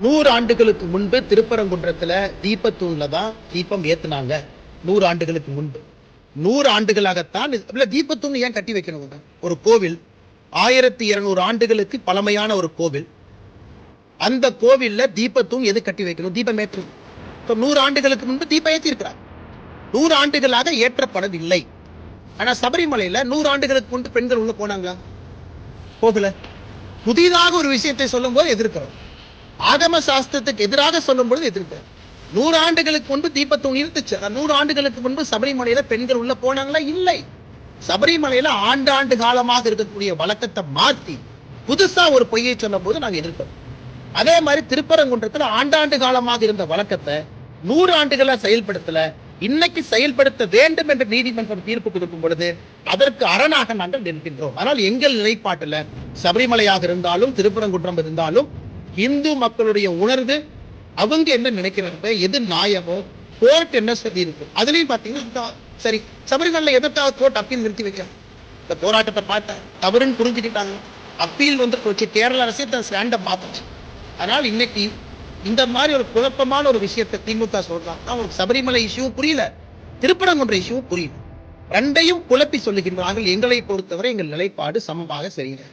100 ஆண்டுகளுக்கு முன்பு திருப்பரங்குன்றத்துல தீபத்தூண்ல தான் தீபம் ஏத்துனாங்க. 100 ஆண்டுகளுக்கு முன்பு 100 ஆண்டுகளாகத்தான் தீபத்தூண் ஏன் கட்டி வைக்கணும்? ஒரு கோவில் 1200 ஆண்டுகளுக்கு பழமையான ஒரு கோவில். அந்த கோவில்ல தீபத்தூண் எது கட்டி வைக்கணும்? தீபம் ஏற்று 100 ஆண்டுகளுக்கு முன்பு தீபம் ஏற்றி இருக்கிறார். 100 ஆண்டுகளாக ஏற்றப்படவில்லை. ஆனா சபரிமலையில 100 ஆண்டுகளுக்கு முன்பு பெண்கள் உள்ள போனாங்க, போகல. புதிதாக ஒரு விஷயத்தை சொல்லும் போது எதிர்க்கிறோம். ஆகம சாஸ்திரத்துக்கு எதிராக சொல்லும் பொழுது எதிர்க்கிறோம். 100 ஆண்டுகளுக்கு முன்பு தீபத்தூண் இருந்துச்சு. 100 ஆண்டுகளுக்கு முன்பு சபரிமலையில பெண்கள் உள்ள போனாங்களா? இல்லை. சபரிமலையில ஆண்டாண்டு காலமாக இருக்கக்கூடிய வழக்கத்தை மாற்றி புதுசா ஒரு பொய்யை சொல்லும் போது நாங்க எதிர்க்கிறோம். அதே மாதிரி திருப்பரங்குன்றத்துல ஆண்டாண்டு காலமாக இருந்த வழக்கத்தை 100 ஆண்டுகளா செயல்படுத்தல. இன்னைக்கு செயல்படுத்த வேண்டும் என்று நீதிமன்றம் தீர்ப்பு கொடுக்கும் பொழுது அதற்கு அரணாக நாங்கள் நிற்கின்றோம். ஆனால் எங்கள் நிலைப்பாட்டுல சபரிமலையாக இருந்தாலும் திருப்பரங்குன்றம் இருந்தாலும் இந்து மக்களுடைய உணர்வு, அவங்க என்ன நினைக்கிறாங்க, எது நியாயமோ, கோர்ட் என்ன சொல்லி இருக்கு அதுலயும் பாத்தீங்கன்னா சரி. சபரிமலை எதற்காக கோர்ட் அப்பீல் நிறுத்தி வைக்க? இந்த போராட்டத்தை பார்த்த தவறுன்னு புரிஞ்சுக்கிட்டாங்க. அப்பீல் வந்து கேரள அரசு ஸ்டாண்ட பார்த்துச்சு. அதனால் இன்னைக்கு இந்த மாதிரி ஒரு குழப்பமான ஒரு விஷயத்தை திமுக சொல்றாங்க. சபரிமலை இஷ்யூ புரியல, திருப்பரங்குன்ற இஷ்யூ புரியல. ரெண்டையும் குழப்பி சொல்லுகின்றார்கள். எங்களை பொறுத்தவரை எங்கள் நிலைப்பாடு சமமாக சரியில்லை.